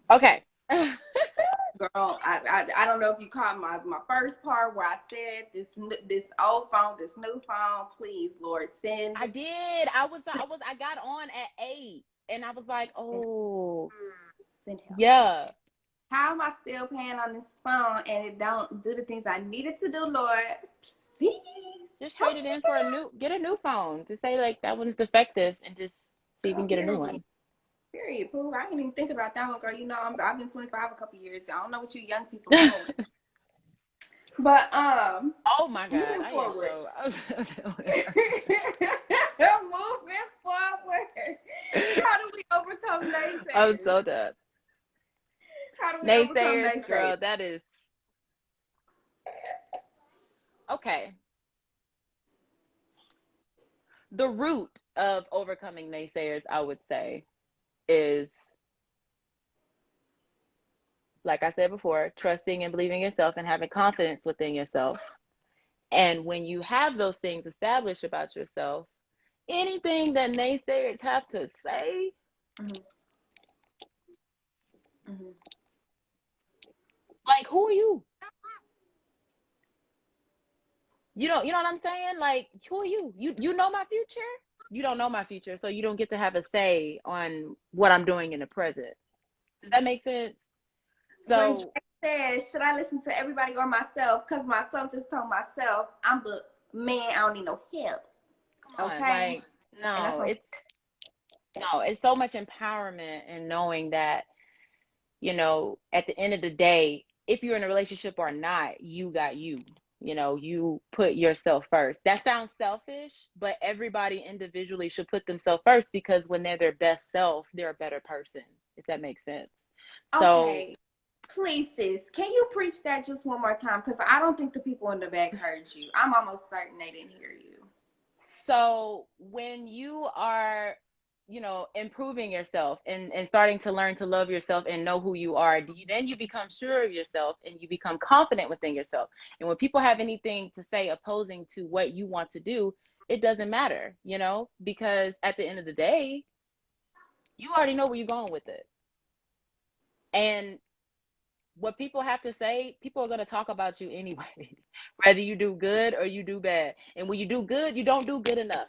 Okay. Girl, I don't know if you caught my first part where I said this old phone, this new phone, please, Lord, send. I did. I got on at 8 and I was like, oh, Send help. yeah. How am I still paying on this phone and it don't do the things I needed to do, Lord? Please Just help trade it me. in for get a new phone to say like that one's defective and just see if you Girl, can get a new period. one. Period, Pooh. I didn't even think about that one, girl. You know, I've been 25 a couple years. So I don't know what you young people doing. But Oh my God. moving I am forward. so Moving forward. How do we overcome I'm naysayers? so done. How do we overcome Naysayers, naysayers? girl, that is okay. The root of overcoming naysayers, I would say, is like I said before, trusting and believing yourself and having confidence within yourself. And when you have those things established about yourself, anything that naysayers have to say, Mm-hmm. Mm-hmm. like who are you? You know what I'm saying? Like who are you? You know my future? You don't know my future, so you don't get to have a say on what I'm doing in the present. Does that make sense? When So Drake says, should I listen to everybody or myself? Because myself just told myself, I'm the man, I don't need no help. come on, Okay? like And that's no. no, it's so much empowerment in knowing that, at the end of the day, if you're in a relationship or not, you got you. You put yourself first. That sounds selfish, but everybody individually should put themselves first because when they're their best self, they're a better person, if that makes sense. So, Okay. Please, sis, can you preach that just one more time? Because I don't think the people in the back heard you. I'm almost certain they didn't hear you. so when you are, improving yourself and starting to learn to love yourself and know who you are, then you become sure of yourself and you become confident within yourself. And when people have anything to say opposing to what you want to do, it doesn't matter, because at the end of the day, you already know where you're going with it. And what people have to say, people are going to talk about you anyway, whether you do good or you do bad. And when you do good, you don't do good enough.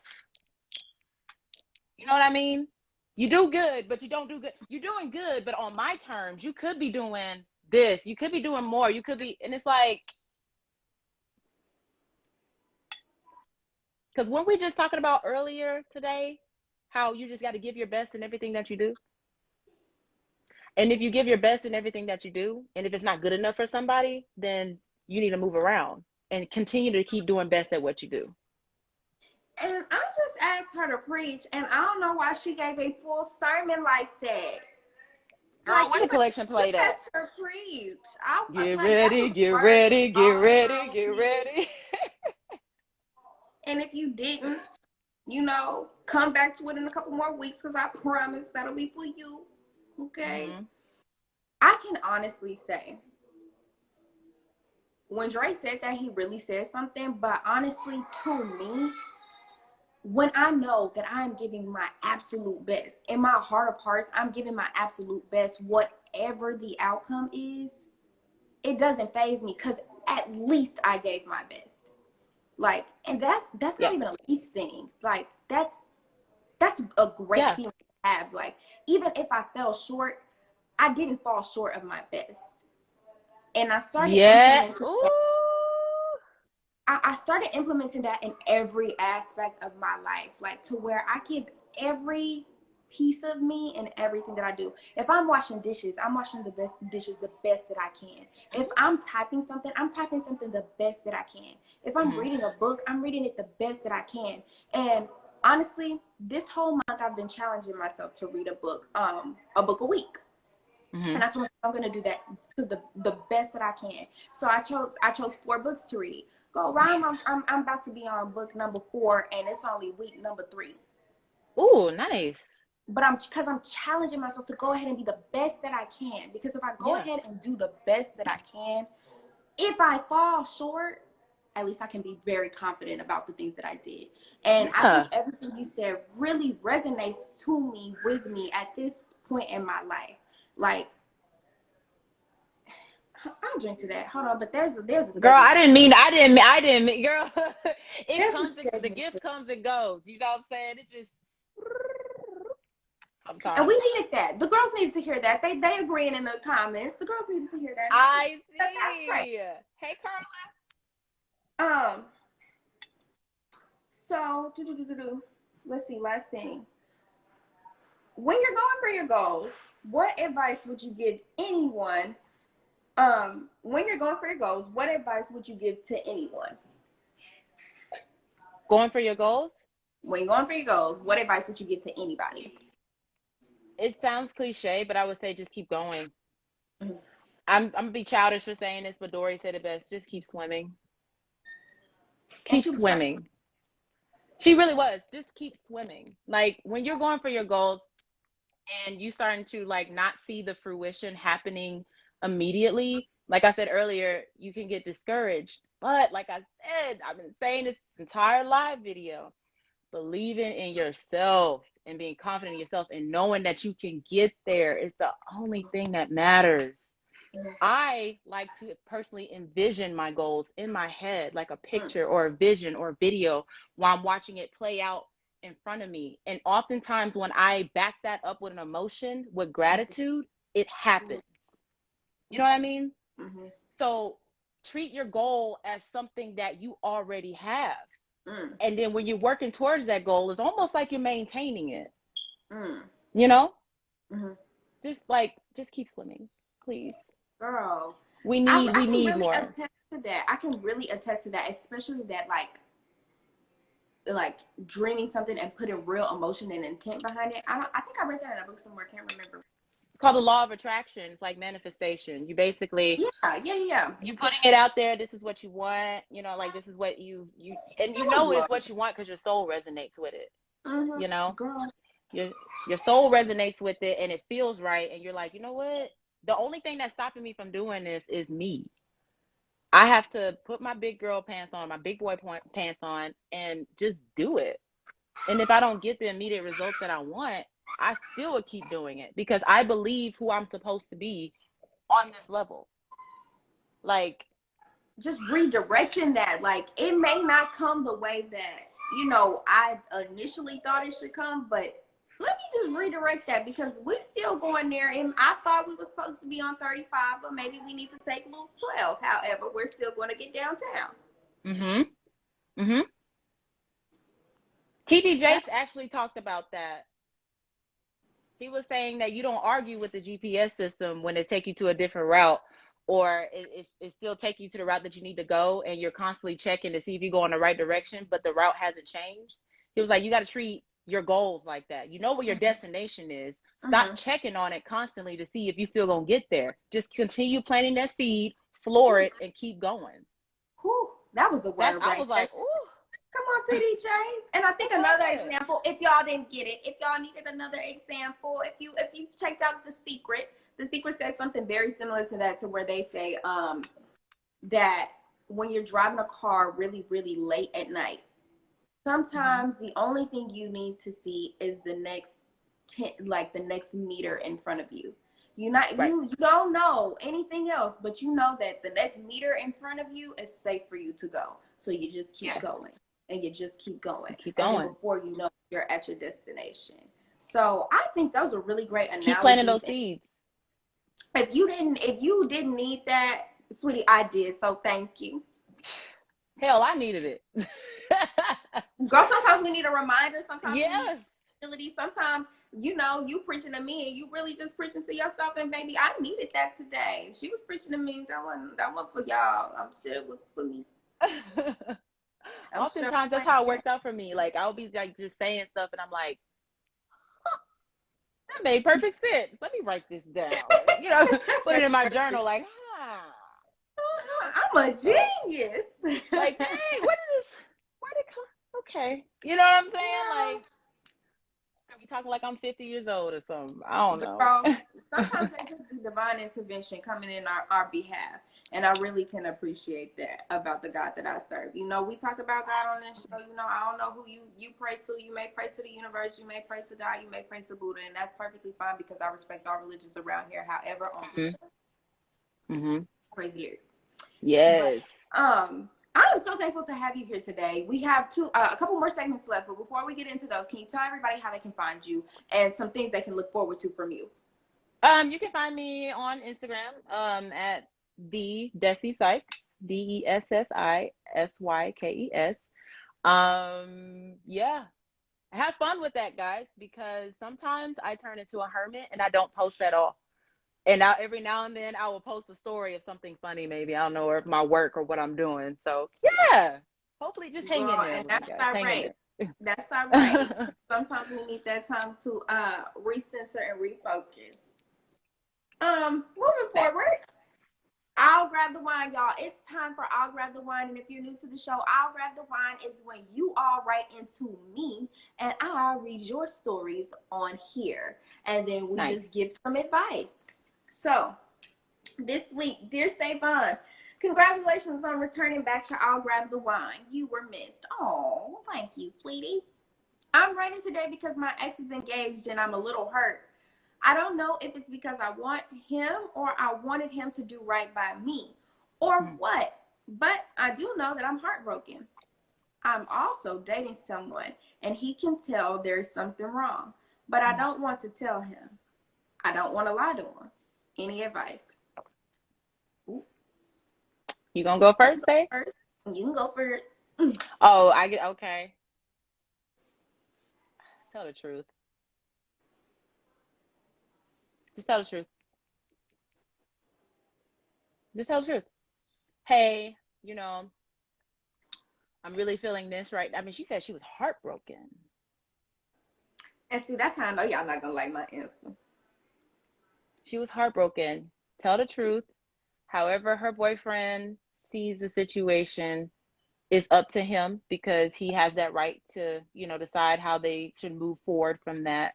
You know what I mean? You do good, but you don't do good. You're doing good, but on my terms, you could be doing this. You could be doing more. You could be, and it's like, because when we just talking about earlier today, how you just got to give your best in everything that you do. And if you give your best in everything that you do, and if it's not good enough for somebody, then you need to move around and continue to keep doing best at what you do. And I just asked her to preach, and I don't know why she gave a full sermon like that. Girl, Like where the collection you plate let at? her preach. I Get like that ready, was get word ready, get all ready, around get me. ready. And if you didn't, come back to it in a couple more weeks because I promise that'll be for you. Okay. Hmm. I can honestly say when Dre said that, he really said something. But honestly, to me, when I know that I'm giving my absolute best, in my heart of hearts, I'm giving my absolute best, whatever the outcome is, it doesn't faze me because at least I gave my best. Like, and that's not Yeah. even a least thing. Like, that's a great Yeah. feeling to have. Like, even if I fell short, I didn't fall short of my best. And I started Yeah. implementing that. Ooh. I started implementing that in every aspect of my life, like to where I give every piece of me and everything that I do. If I'm washing dishes, I'm washing the best dishes the best that I can. If I'm typing something the best that I can. If I'm Mm-hmm. reading a book, I'm reading it the best that I can. And honestly, this whole month I've been challenging myself to read a book a week. Mm-hmm. And I told myself I'm gonna do that to the best that I can. So I chose 4 books to read. Go Rhyme, Nice. I'm about to be on book number 4, and it's only week number 3. Ooh, nice. But I'm challenging myself to go ahead and be the best that I can. Because if I go Yeah. ahead and do the best that I can, if I fall short, at least I can be very confident about the things that I did. And I think Yeah. everything you said really resonates to me with me at this point in my life. Like, I'll drink to that. Hold on, but there's a Girl, segment. I didn't mean, girl, There's a the segment. gift comes and goes. You know what I'm saying? It just, And sometimes. we needed that. The girls needed to hear that. They agreeing in the comments. The girls needed to hear that. I That's great. see. Hey, Carla. Um. So, let's see. Last thing. When you're going for your goals, what advice would you give anyone? When you're going for your goals, what advice would you give to anyone? Going for your goals? When you're going for your goals, what advice would you give to anybody? It sounds cliche, but I would say just keep going. Mm-hmm. I'm gonna be childish for saying this, but Dory said it best. Just keep swimming. And Keep she was right. swimming. She really was. Just keep swimming. Like when you're going for your goals and you starting to like not see the fruition happening immediately, like I said earlier, you can get discouraged. But like I said, I've been saying this entire live video, believing in yourself and being confident in yourself and knowing that you can get there is the only thing that matters. I like to personally envision my goals in my head, like a picture or a vision or a video while I'm watching it play out in front of me. And oftentimes, when I back that up with an emotion, with gratitude, it happens. You know what I mean? Mm-hmm. So treat your goal as something that you already have. Mm. And then when you're working towards that goal, it's almost like you're maintaining it. Mm. You know? Mm-hmm. Just keep swimming, please. Girl, We I need we can need really more. attest to that. I can really attest to that, especially that like dreaming something and putting real emotion and intent behind it. I think I read that in a book somewhere. I can't remember. It's called the law of attraction. It's like manifestation. You basically Yeah. you putting it out there. This is what you want. You know, like this is what you and That you was know it's love. what you want because your soul resonates with it. Mm-hmm. You know, Girl. your your soul resonates with it and it feels right. And you're like, you know what? The only thing that's stopping me from doing this is me. I have to put my big girl pants on, my big boy pants on, and just do it. And if I don't get the immediate results that I want, I still would keep doing it because I believe who I'm supposed to be on this level. Like, Just redirecting that. Like, it may not come the way that, I initially thought it should come, but let me just redirect that because we still going there. And I thought we were supposed to be on 35, but maybe we need to take Loop 12. However, we're still going to get downtown. mm-hmm, mm-hmm. TD Jakes That's, actually talked about that. He was saying that you don't argue with the GPS system when it takes you to a different route or it still take you to the route that you need to go and you're constantly checking to see if you go in the right direction, but the route hasn't changed. He was like, you got to treat your goals like that. You know where your destination is. Stop mm-hmm. checking on it constantly to see if you still gonna get there. Just continue planting that seed, floor it, and keep going. Whew, that was a That's word I right was there. like, ooh, Come on, TDJs. And I think that's what I another said. example, if y'all didn't get it, if y'all needed another example, if you checked out The Secret says something very similar to that, to where they say that when you're driving a car really, really late at night, sometimes the only thing you need to see is the next the next meter in front of you. Right. You don't know anything else, but you know that the next meter in front of you is safe for you to go. So you just keep Yeah. going and you just keep going. Keep And then going. before you know, you're at your destination. So I think those are really great Keep planting analogies. those seeds. If you didn't need that, sweetie, I did. So thank you. Hell, I needed it. Girl, sometimes we need a reminder. Sometimes we need Yes. ability. Sometimes, you preaching to me and you really just preaching to yourself. And baby, I needed that today. She was preaching to me. That wasn't for y'all. I'm sure it was for me. I'm sure. Oftentimes that's how it works out for me. Like I'll be like just saying stuff and I'm like, that made perfect sense. Let me write this down. Put it in my journal like, I'm a genius. like, dang, where did it come? Okay. You know what I'm saying? Yeah. Like I be talking like I'm 50 years old or something. I don't know. Girl, sometimes they just be divine intervention coming in our behalf. And I really can appreciate that about the God that I serve. We talk about God on this show. I don't know who you pray to. You may pray to the universe. You may pray to God. You may pray to Buddha. And that's perfectly fine because I respect all religions around here. However, on this show, Mm-hmm. crazy lyric. Yes. But I'm so thankful to have you here today. We have a couple more segments left, but before we get into those, can you tell everybody how they can find you and some things they can look forward to from you? You can find me on Instagram at the Desi Sykes, DESSISYKES. Yeah, have fun with that, guys, because sometimes I turn into a hermit and I don't post at all. And now every now and then I will post a story of something funny, maybe I don't know, or my work or what I'm doing. So yeah, hopefully just hang in Girl, there and with me, that's guys. not Hang in right. there. That's not right. Sometimes we need that time to recenter and refocus. Moving forward, Facts. I'll grab the wine, y'all. It's time for I'll grab the wine. And if you're new to the show, I'll grab the wine is when you all write into me and I'll read your stories on here. And then we Nice. just give some advice. So this week, dear Savon, congratulations on returning back to I'll grab the wine. You were missed. Oh, thank you, sweetie. I'm writing today because my ex is engaged and I'm a little hurt. I don't know if it's because I want him or I wanted him to do right by me or what, but I do know that I'm heartbroken. I'm also dating someone and he can tell there's something wrong, but I don't want to tell him. I don't want to lie to him. Any advice? Ooh. You gonna go first, say? First, you can go first. Oh, I get okay. Tell the truth. Just tell the truth. Just tell the truth. Hey, you know, I'm really feeling this right. I mean, she said she was heartbroken. And see, that's how I know y'all not gonna like my answer. She was heartbroken. Tell the truth. However, her boyfriend sees the situation is up to him because he has that right to, decide how they should move forward from that.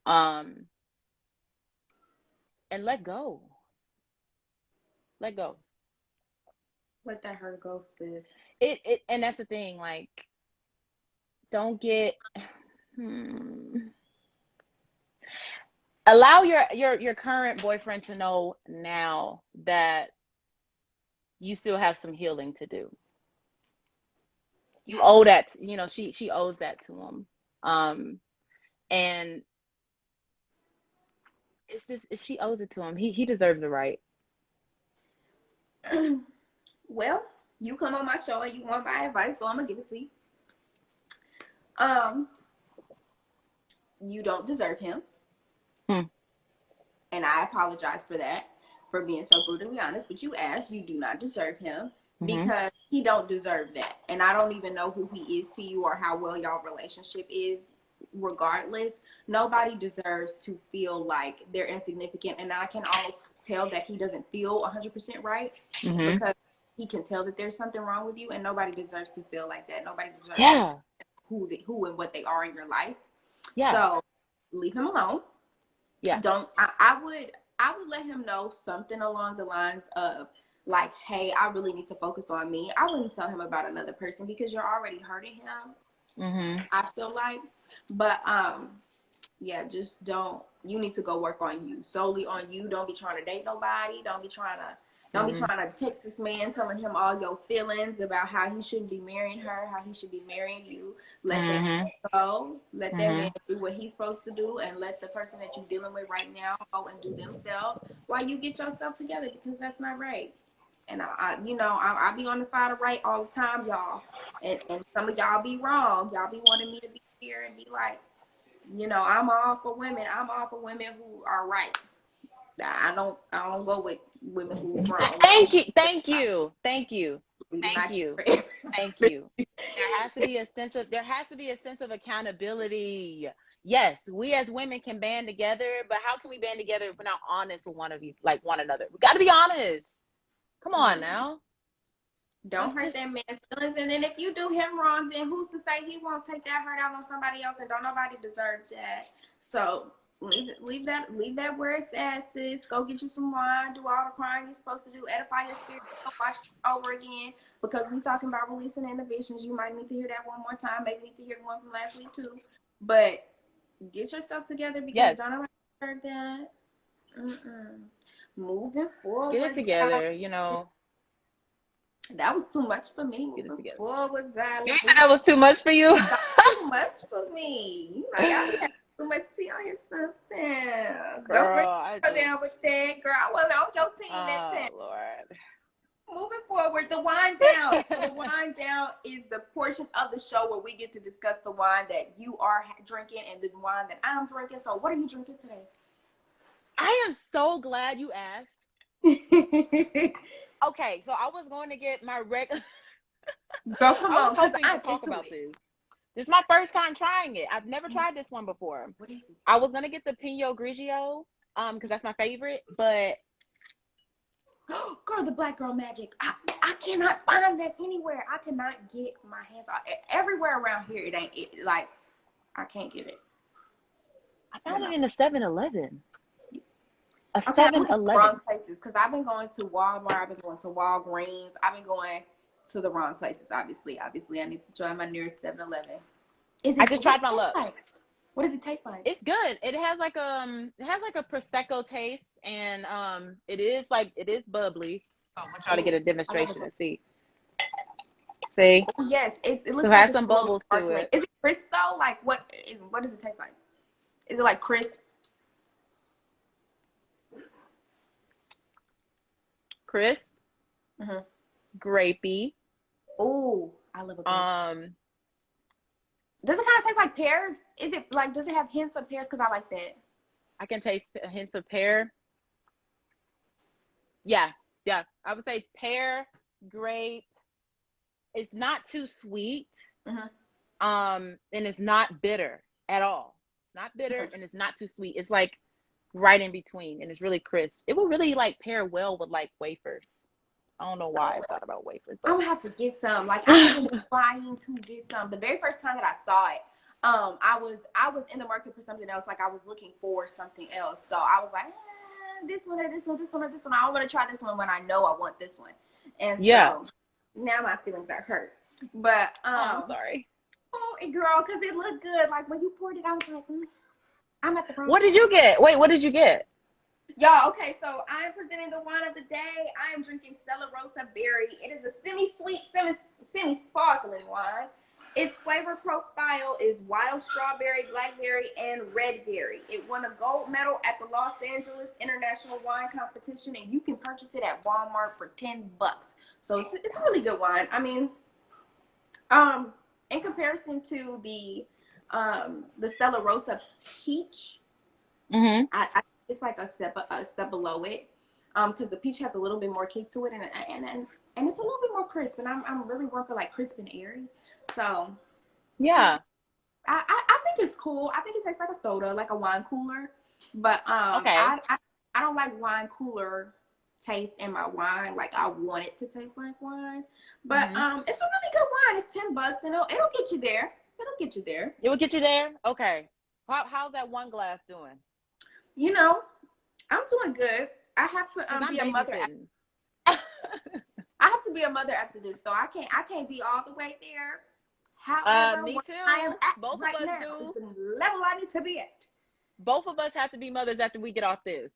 Um, and let go. Let go. Let that hurt go, sis. And that's the thing, like, don't get allow your current boyfriend to know now that you still have some healing to do. You owe that, she owes that to him. And it's just she owes it to him. He deserves the right. Well, you come on my show and you want my advice, so I'm gonna give it to you. Um, you don't deserve him. And I apologize for that, for being so brutally honest, but you asked, you do not deserve him because he don't deserve that. And I don't even know who he is to you or how well y'all relationship is. Regardless, nobody deserves to feel like they're insignificant. And I can almost tell that he doesn't feel 100% right because he can tell that there's something wrong with you, and nobody deserves to feel like that. Nobody deserves to who and what they are in your life. So leave him alone. I would let him know something along the lines of like, hey, I really need to focus on me. I wouldn't tell him about another person because you're already hurting him. I feel like, but yeah, just don't. You need to go work on you, solely on you. Don't be trying to date nobody. Don't be trying to text this man telling him all your feelings about how he shouldn't be marrying her, how he should be marrying you. Let that man go. Let that man do what he's supposed to do, and let the person that you're dealing with right now go and do themselves while you get yourself together, because that's not right. And I be on the side of right all the time, y'all. And some of y'all be wrong. Y'all be wanting me to be here and be like, I'm all for women. I'm all for women who are right. I don't go with women who's wrong. Thank you. There has to be a sense of accountability. Yes, we as women can band together, but how can we band together if we're not honest with one another? We got to be honest. Come on now. Don't hurt that man's feelings. And then if you do him wrong, then who's to say he won't take that hurt out on somebody else? And don't nobody deserve that. So leave that where it's at, sis. Go get you some wine. Do all the crying you're supposed to do. Edify your spirit. Watch it over again. Because we talking about releasing inhibitions. You might need to hear that one more time. Maybe need to hear the one from last week too. But get yourself together because don't nobody deserve that. Moving Get it forward, together, that was too much for me. get it Moving together. forward, You darling, said that was too much for you? too much for me. You know, y'all be having too much tea on your sister. Don't bring Girl, I her just, down with that. Girl, I wasn't on your team that oh, time. Lord. Moving forward, the wine down. So the wine down is the portion of the show where we get to discuss the wine that you are drinking and the wine that I'm drinking. So what are you drinking today? I am so glad you asked. Okay, so I was going to get my regular. Girl, come I was on, because hoping to I'm talk into about it. this. This is my first time trying it. I've never tried this one before. What is it? I was gonna get the Pinot Grigio, because that's my favorite, but Girl, the Black Girl Magic. I cannot find that anywhere. I cannot get my hands on it. Everywhere around here, it ain't it. Like, I can't get it. I found it in a 7-Eleven. A Okay, I'm looking 7-Eleven. for wrong places because I've been going to Walmart. I've been going to Walgreens. I've been going to the wrong places. Obviously, I need to join my nearest 7-Eleven. I just tried my luck. Like? What does it taste like? It's good. It has like a prosecco taste, and it is bubbly. Oh, I'm trying to get a demonstration and see. See, Oh, yes, it looks so it like has it's some a little bubbles to sparkling. it. Is it crisp though? Like what does it taste like? Is it like crisp? Crisp, Mm-hmm. grapey. Oh, I love a grape. Does it kind of taste like pears? Is it like, does it have hints of pears? Because I like that. I can taste hints of pear. Yeah, yeah. I would say pear, grape. It's not too sweet. Mm-hmm. And it's not bitter at all. It's not bitter Mm-hmm. and it's not too sweet. It's like right in between, and it's really crisp. It would really like pair well with like wafers. I don't know why I thought about wafers, I'm but gonna have to get some. Like, I have been trying to get some. The very first time that I saw it, I was in the market for something else. Like, I was looking for something else. So I was like, this one or this one, this one or this one. I want to try this one when I know I want this one. And yeah. so now my feelings are hurt. But I'm sorry. oh, girl, because it looked good. Like, when you poured it, I was like, I'm at the wrong. What did you get? Wait, what did you get? Y'all, okay, so I am presenting the wine of the day. I am drinking Stella Rosa Berry. It is a semi-sweet, semi-sparkling wine. Its flavor profile is wild strawberry, blackberry, and red berry. It won a gold medal at the Los Angeles International Wine Competition, and you can purchase it at Walmart for $10. So it's a really good wine. I mean, in comparison to the Stella Rosa Peach, Mm-hmm. I it's like a step below it, because the peach has a little bit more kick to it, and it's a little bit more crisp, and I'm really working like crisp and airy. So Yeah. I think it's cool. I think it tastes like a soda, like a wine cooler. But Okay. I don't like wine cooler taste in my wine. Like, I want it to taste like wine. But it's a really good wine. It's $10, and it'll get you there. It'll get you there. It will get you there? Okay. How's that one glass doing? You know, I'm doing good. I have to be a mother. I have to be a mother after this, so I can't be all the way there. However, me too. I am at Both right of us now do. is the level I need to be at. Both of us have to be mothers after we get off this.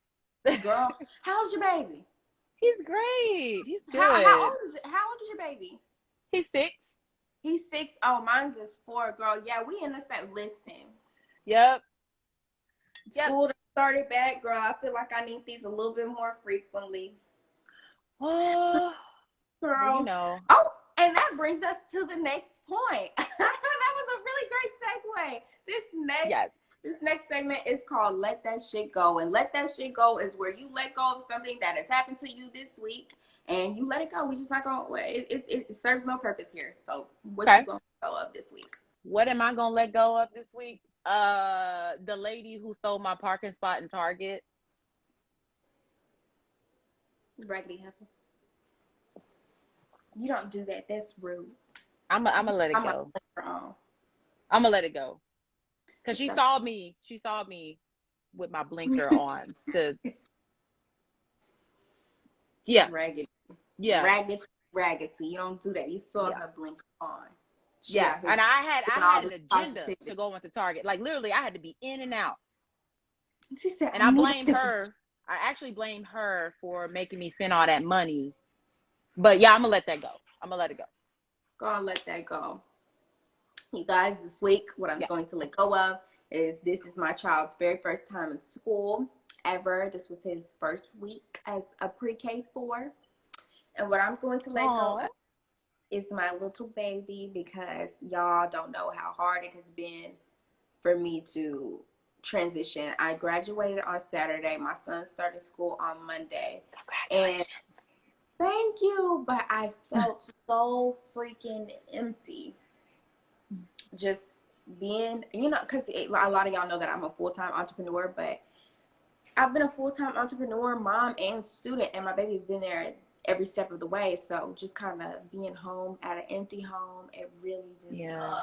Girl, how's your baby? He's great. He's good. How old is it? How old is your baby? He's 6. He's 6. Oh, mine's is 4. Girl, yeah, we in the same listing. Yep. School started back, girl. I feel like I need these a little bit more frequently. Oh, girl. You know. Oh, and that brings us to the next point. That was a really great segue. This next segment is called Let That Shit Go. And Let That Shit Go is where you let go of something that has happened to you this week, and you let it go. We just not going to, it serves no purpose here. So what you going to let go of this week? What am I going to let go of this week? The lady who stole my parking spot in Target. Raggedy heifer. You don't do that. That's rude. I'm gonna let it go. I'm gonna let it go. Cause she saw me with my blinker on. Raggedy. Yeah. Raggedy. You don't do that. You saw her blinker on. And I had an agenda to go into Target. Like, literally, I had to be in and out. She said, and I blame her. I actually blame her for making me spend all that money. But yeah, I'm gonna let that go. I'm gonna let it go. Go and let that go. You guys, this week, what I'm Yeah. going to let go of is this is my child's very first time in school ever. This was his first week as a pre-K 4. And what I'm going to let go Aww. of is my little baby, because y'all don't know how hard it has been for me to transition. I graduated on Saturday. My son started school on Monday. And Congratulations. thank you. But I felt so freaking empty. Just being, because a lot of y'all know that I'm a full-time entrepreneur, but I've been a full-time entrepreneur, mom, and student, and my baby's been there every step of the way. So just kind of being home at an empty home, it really just. Yeah.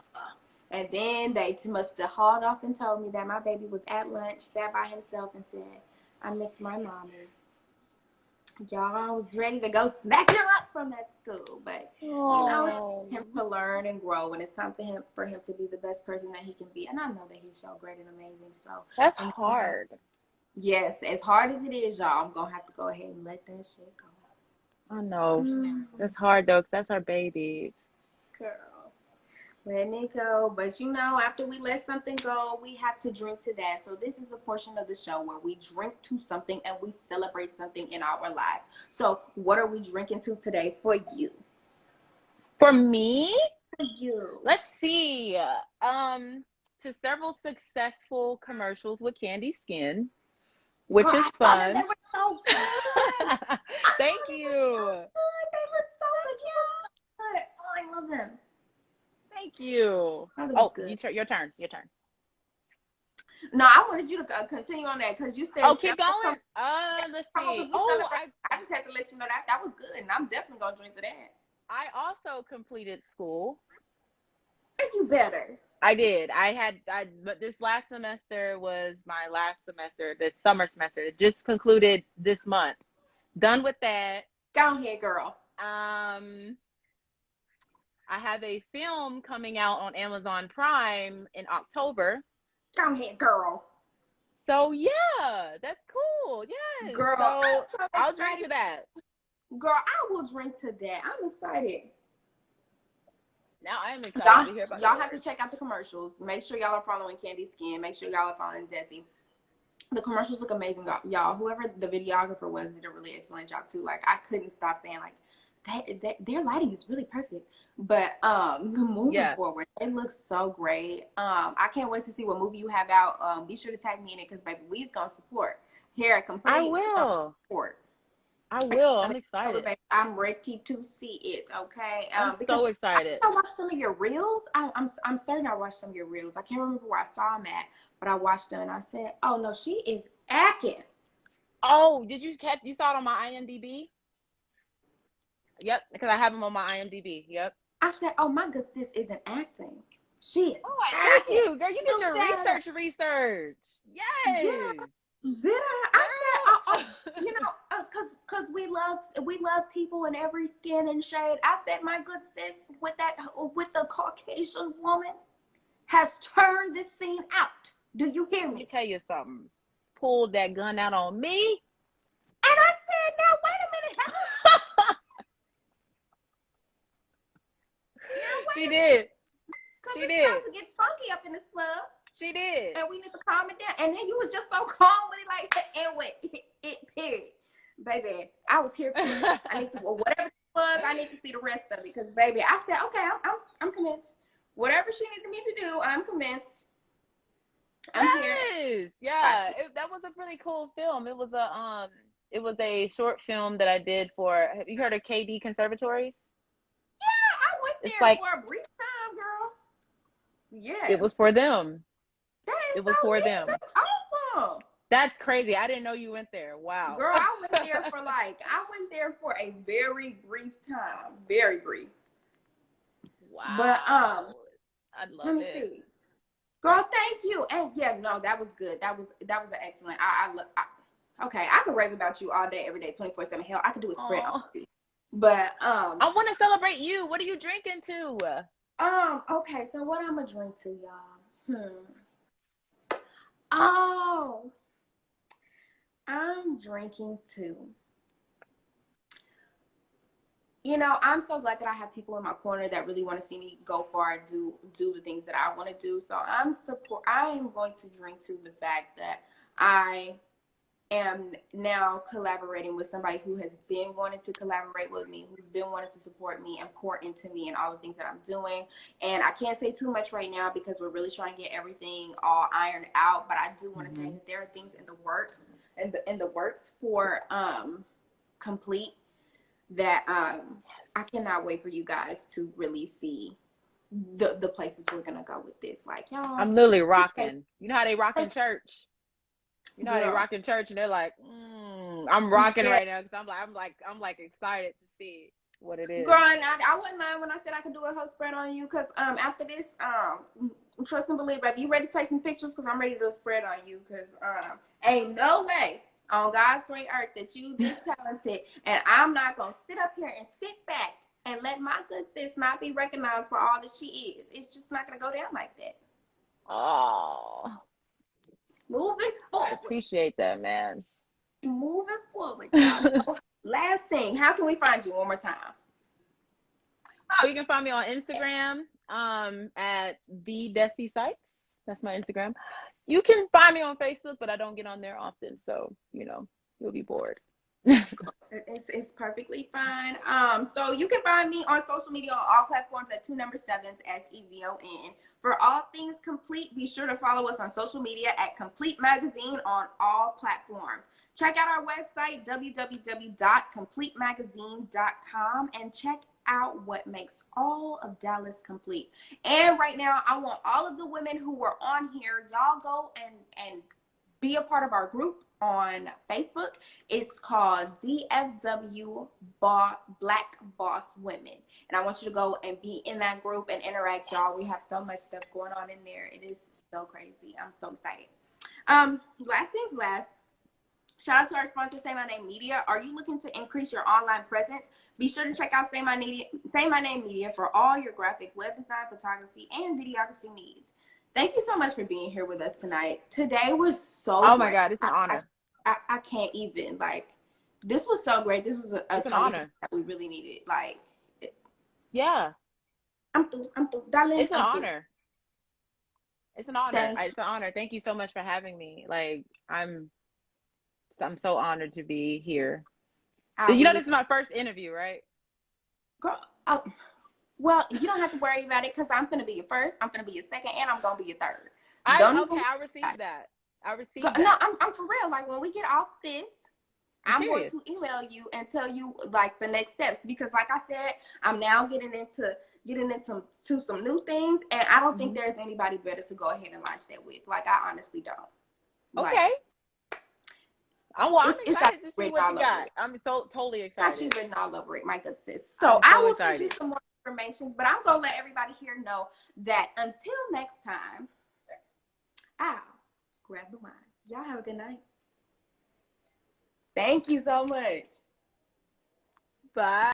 And then they must have hauled off and told me that my baby was at lunch, sat by himself, and said, "I miss my mommy." Y'all, was ready to go snatch him up from that school, but it's him to learn and grow, and it's time for him to be the best person that he can be. And I know that he's so great and amazing. So That's hard. Yes, as hard as it is, y'all, I'm gonna have to go ahead and let that shit go. I know. That's hard though, 'cause that's our baby. Girl, letting it go. But after we let something go, we have to drink to that. So this is the portion of the show where we drink to something and we celebrate something in our lives. So what are we drinking to today for you? For me? For you. Let's see. To several successful commercials with Candy Skin, which is fun. They were so good. Thank you. They look so good. You look so good. Oh, I love them. Thank you. Oh, your turn. Your turn. No, I wanted you to continue on that because you said. Oh, keep going. Let's see. Oh, I just had to let you know that was good, and I'm definitely gonna drink to that. I also completed school. Thank you better. I did. But this last semester was my last semester, the summer semester. It just concluded this month. Done with that. Go ahead, girl. I have a film coming out on Amazon Prime in October. Go ahead, girl. So yeah, that's cool. Yes. Girl, so I'll drink to that. Girl, I will drink to that. I'm excited. Now I am excited to hear about y'all have to check out the commercials. Make sure y'all are following Candy Skin. Make sure y'all are following Desi. The commercials look amazing, y'all. Whoever the videographer was did a really excellent job too. Like, I couldn't stop saying their lighting is really perfect. But moving forward, it looks so great. I can't wait to see what movie you have out. Be sure to tag me in it because baby, we's gonna support here at Complete. I will. Support. I will. I'm excited. I'm ready to see it. Okay. I'm so excited. I watched some of your reels. I'm certain I watched some of your reels. I can't remember where I saw them at, but I watched them and I said, "Oh no, she is acting." Oh, did you saw it on my IMDb? Yep, because I have them on my IMDb. Yep. I said, "Oh my goodness, this isn't acting. She is." Oh, I thank you, girl. You did your research. Yes. Yeah. Did I said, because we love people in every skin and shade. I said, my good sis, with the Caucasian woman, has turned this scene out. Do you hear me? Let me tell you something. Pulled that gun out on me. And I said, now wait a minute. She did. She did. It's about to get funky up in this club. She did. And we need to calm it down. And then you was just so calm with it, like, and wait, it period. Baby, I was here for it. I need to, whatever it was, I need to see the rest of it. Because, baby, I said, okay, I'm convinced. Whatever she needed me to do, I'm convinced. I'm here. Yeah. That was a really cool film. It was a short film that I did for, have you heard of KD Conservatories? Yeah, I went there for a brief time, girl. Yeah. It was for them. It was for them. That's awesome. That's crazy. I didn't know you went there. Wow. Girl, I went there for a very brief time. Very brief. Wow. But I love it. See. Girl, thank you. And yeah, no, that was good. That was an excellent. Okay, I could rave about you all day, every day, 24/7. Hell, I could do a spread on you. But I want to celebrate you. What are you drinking to? Okay, so what I'm gonna drink to, y'all? Oh, I'm drinking too. You know, I'm so glad that I have people in my corner that really want to see me go far and do the things that I want to do. So I am going to drink to the fact that I am now collaborating with somebody who has been wanting to collaborate with me, who's been wanting to support me and pour into me and all the things that I'm doing. And I can't say too much right now because we're really trying to get everything all ironed out. But I do want to say that there are things in the works for complete that I cannot wait for you guys to really see the places we're gonna go with this. Like, y'all, I'm literally rocking. You know how they rock in church? You know how they girl, rock in church and they're like, I'm rocking yeah. right now because I'm like excited to see what it is. Girl, and I wasn't lying when I said I could do a whole spread on you because after this, trust and believe, baby, you ready to take some pictures? Because I'm ready to do a spread on you because ain't no way on God's great earth that you this talented and I'm not going to sit up here and sit back and let my good sis not be recognized for all that she is. It's just not going to go down like that. Oh, Moving I forward. appreciate that, man. Moving forward, y'all. So, last thing, how can we find you one more time? Oh, you can find me on Instagram at the Desi Sykes. That's my Instagram. You can find me on Facebook, but I don't get on there often, so you'll be bored. It's perfectly fine. So you can find me on social media on all platforms at 2 7 SEVON. For all things complete, be sure to follow us on social media at Complete Magazine on all platforms. Check out our website, www.completemagazine.com, and check out what makes all of Dallas complete. And right now, I want all of the women who were on here, y'all go and be a part of our group on Facebook. It's called DFW Black Boss Women. And I want you to go and be in that group and interact, y'all. We have so much stuff going on in there. It is so crazy. I'm so excited. Last things last. Shout out to our sponsor, Say My Name Media. Are you looking to increase your online presence? Be sure to check out Say My Name Media for all your graphic, web design, photography, and videography needs. Thank you so much for being here with us tonight. Today was so Oh my great. God, it's an honor. I can't even, this was so great. This was a It's an conversation honor. that we really needed. Yeah, I'm through, darling, it's an I'm through. honor. It's an honor. Thank you. It's an honor. Thank you so much for having me. Like, I'm so honored to be here. I You know, really, this is my first interview, right? girl, well, you don't have to worry about it because I'm going to be your first, I'm going to be your second, and I'm going to be your third. Don't Okay, even I received that. I go, received no, that. I'm for real. Like, when we get off this, I'm I'm going serious. to email you and tell you like the next steps because, like I said, I'm now getting into some new things, and I don't think there's anybody better to go ahead and launch that with. Like, I honestly don't. Like, Okay. I'm it's got excited to see written what you all over got. it. I'm so totally Got you excited. written all over it, my good sis. So I'm I so will send you excited. some more information, but I'm gonna let everybody here know that until next time, I'll grab the wine. Y'all have a good night. Thank you so much. Bye.